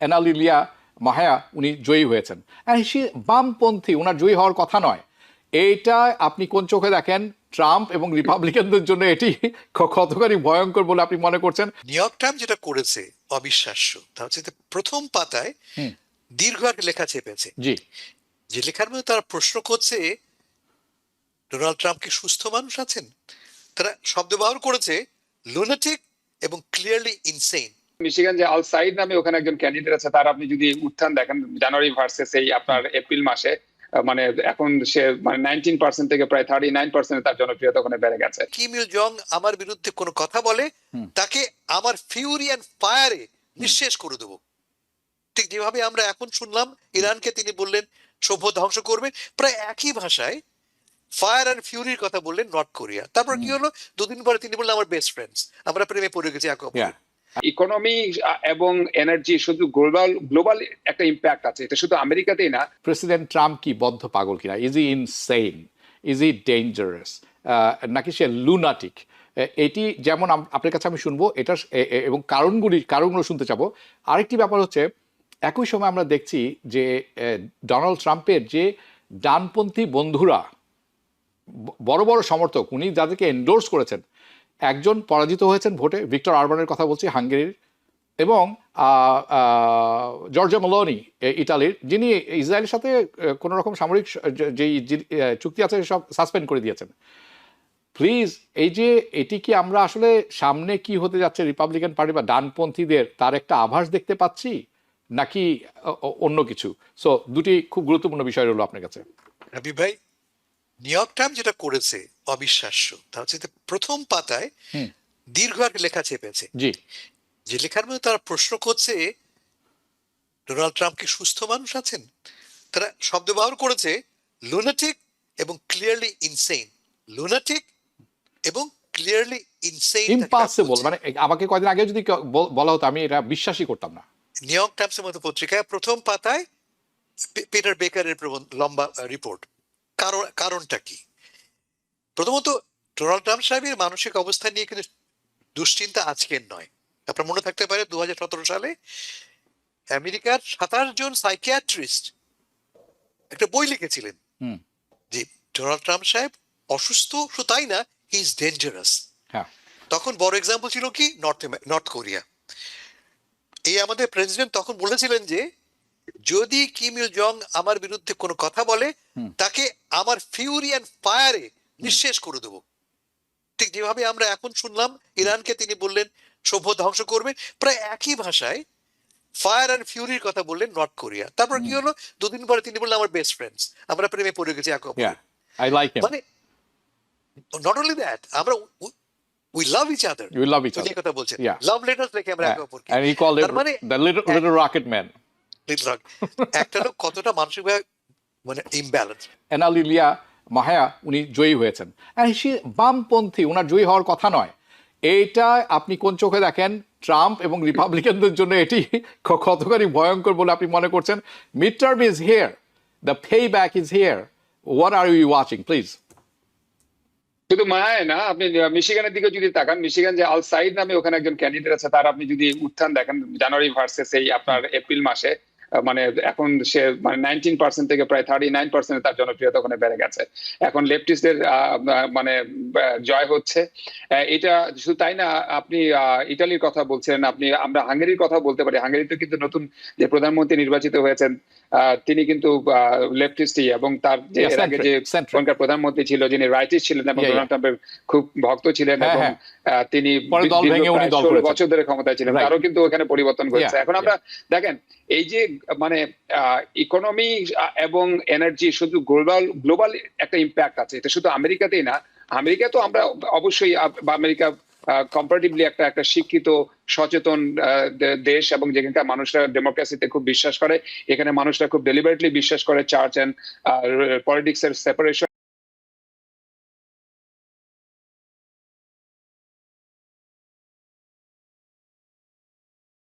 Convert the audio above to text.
এনালিলিয়া মাহায়া উনি জয়ী হয়েছেন। বামপন্থী, ওনার জয়ী হওয়ার কথা নয়। এইটা আপনি কোন চোখে দেখেন? ট্রাম্প এবং রিপাবলিকানদের জন্য এটি কতখানি ভয়ঙ্কর বলে আপনি মনে করছেন? নিউ ইয়র্ক টাইমস যেটা করেছে অবিশ্বাস্য। তা হচ্ছে প্রথম পাতায় দীর্ঘ একটা লেখা চেপেছে, জি, যে লেখার মধ্যে তারা প্রশ্ন করছে ডোনাল্ড ট্রাম্প কি সুস্থ মানুষ আছেন। তারা শব্দ ব্যবহার করেছে লুনাটিক এবং ক্লিয়ারলি ইনসেইন। মিশিগান যে আল সাইড নামে ওখানে একজন ক্যান্ডিডেট আছে, তার আপনি যদি উত্থান দেখেন জানুয়ারি ভার্সেস এই আপনার এপ্রিল মাসে, মানে এখন সে মানে 19% থেকে প্রায় 39% তার জনপ্রিয়তা ওখানে বেড়ে গেছে। কিম ইল জং আমার বিরুদ্ধে কোনো কথা বলে তাকে আমার ফিউরি অ্যান্ড ফায়ারে নিঃশেষ করে দেবো। ঠিক যেভাবে আমরা এখন শুনলাম ইরানকে তিনি বললেন সভ্য ধ্বংস করবে, প্রায় একই ভাষায় ফায়ার অ্যান্ড ফিউরির কথা বললেন নর্থ কোরিয়া। তারপর কি হলো, দুদিন পরে তিনি বললেন আমার বেস্ট ফ্রেন্ডস, আমরা প্রেমে পড়ে গেছি একে অপরের। ইকোনমি এবং এনার্জি শুধু গ্লোবাল একটা ইম্প্যাক্ট আছে, এটা শুধু আমেরিকাতেই না। প্রেসিডেন্ট ট্রাম্প কি বদ্ধ পাগল কিনা? Is E insane? Is E dangerous? নাকি সে লুনাটিক? এটি যেমন আপনার কাছে আমি শুনবো এটা, এবং কারণগুলো শুনতে চাবো। আরেকটি ব্যাপার হচ্ছে, একই সময় আমরা দেখছি যে ডোনাল্ড ট্রাম্পের যে ডানপন্থী বন্ধুরা, বড় বড় সমর্থক, উনি যাদেরকে এন্ডোর্স করেছেন, একজন পরাজিত হয়েছেন ভোটে, ভিক্টর অরবানের কথা বলছি, হাঙ্গেরির, এবং জর্জিয়া মেলোনি ইতালির, যিনি ইসরায়েলের সাথে কোনো রকম সামরিক যেই চুক্তি আছে সব সাসপেন্ড করে দিয়েছেন। প্লিজ, এই যে এটি কি আমরা আসলে সামনে কি হতে যাচ্ছে রিপাবলিকান পার্টি বা ডানপন্থীদের, তার একটা আভাস দেখতে পাচ্ছি নাকি অন্য কিছু? সো দুটি খুব গুরুত্বপূর্ণ বিষয় রইল আপনার কাছে। রবি ভাই, নিউ ইয়র্ক টাইমস যেটা করেছে অবিশ্বাস্য। তা হচ্ছে প্রথম পাতায় দীর্ঘ একটা লেখা চেপেছে, জি, যে লেখার মধ্যে তারা প্রশ্ন করছে ডোনাল্ড ট্রাম্প কি সুস্থ মানুষ আছেন। তারা শব্দ ব্যবহার করেছে লুনাটিক এবং ক্লিয়ারলি ইনসেইন। লুনাটিক এবং ক্লিয়ারলি ইনসেইন। ইম্পসিবল, মানে আমাকে কয়েকদিন আগে যদি বলা হতো আমি এটা বিশ্বাসই করতাম না। নিউ ইয়র্ক টাইমসের মতো পত্রিকায় প্রথম পাতায় পিটার বেকারের লম্বা রিপোর্ট। কারণটা কি? প্রথমত, ডোনাল্ড ট্রাম্প সাহেবের মানসিক অবস্থা নিয়ে কিন্তু দুশ্চিন্তা আজকের নয়। আপনার মনে থাকতে পারে 2017 সালে আমেরিকার 27 জন সাইকিয়াট্রিস্ট একটা বই লিখেছিলেন যে ডোনাল্ড ট্রাম্প সাহেব অসুস্থ, শুধু তাই না, হি ইজ ডেঞ্জারাস। তখন বড় এক্সাম্পল ছিল কি নর্থ কোরিয়া। এই আমাদের প্রেসিডেন্ট তখন বলেছিলেন যে যদি কিম ইল জং আমার বিরুদ্ধে কোনো কথা বলে তাকে আমার ফিউরি অ্যান্ড ফায়ারে নিঃশেষ করে দেবো। ঠিক যেভাবে আমরা এখন শুনলাম ইরানকে তিনি বললেন সভ্য ধ্বংস করবে, প্রায় একই ভাষায় ফায়ার অ্যান্ড ফিউরির কথা বললেন নর্থ কোরিয়া। তারপর কি হলো, দুদিন পরে তিনি বললেন আমার বেস্ট ফ্রেন্ডস, আমরা প্রেমে পড়ে গেছি একে অপরের। মানে নট অনলি দ্যাট, আমরা we love each other. We love each other. কথা বলছেন, লাভ লেটার্স লিখে আমরা একে অপরকে। And he called it তার মানে the little rocket man. একটা লোক কতটা মানসিকভাবে মানে ইমব্যালেন্স। এনালিলিয়া মাহায়া উনি জয়ী হয়েছেন। বামপন্থী, ওনার জয়ী হওয়ার কথা নয়। এইটা আপনি কোন চোখে দেখেন? ট্রাম্প এবং রিপাবলিকানদের জন্য এটি কতখানি ভয়ঙ্কর বলে আপনি মনে করছেন? Mid term is here, the pay back is here. What are you watching please? শুধু মায়ায় না, আপনি মিশিগানের দিকে যদি তাকান, মিশিগান যে আল সাইড নামে ওখানে একজন ক্যান্ডিডেট আছে, তার আপনি যদি উত্থান দেখেন জানুয়ারি ভার্সেস এই আপনার এপ্রিল মাসে, মানে এখন সে মানে 19% থেকে প্রায় 39% তার জনপ্রিয়তা ওখানে বেড়ে গেছে। এখন লেফটিস্টদের মানে জয় হচ্ছে। এটা শুধু তাই না, আপনি ইটালির কথা বলছেন, আমরা হাঙ্গেরির কথা বলতে পারি। হাঙ্গেরিতে কিন্তু নতুন যে প্রধানমন্ত্রী নির্বাচিত হয়েছেন তিনি কিন্তু লেফটিস্টই, এবং তার যে এর আগে যে ওখানকার প্রধানমন্ত্রী ছিল যিনি রাইটিস্ট ছিলেন এবং ডোনাল্ড ট্রাম্পের খুব ভক্ত ছিলেন, এবং তিনি 16 বছর ধরে ক্ষমতায় ছিলেন, তারও কিন্তু ওখানে পরিবর্তন হয়েছে। এখন আমরা দেখেন এই যে মানে ইকোনমি এবং এনার্জি শুধু গ্লোবাল একটা ইম্প্যাক্ট আছে, এটা শুধু আমেরিকাতেই না। আমেরিকা তো আমরা অবশ্যই, আমেরিকা কম্পারেটিভলি একটা শিক্ষিত সচেতন দেশ, এবং যেখানকার মানুষরা ডেমোক্রেসিতে খুব বিশ্বাস করে। এখানে মানুষরা খুব ডেলিবারেটলি বিশ্বাস করে চার্চ এন্ড পলিটিক্স এর সেপারেশন।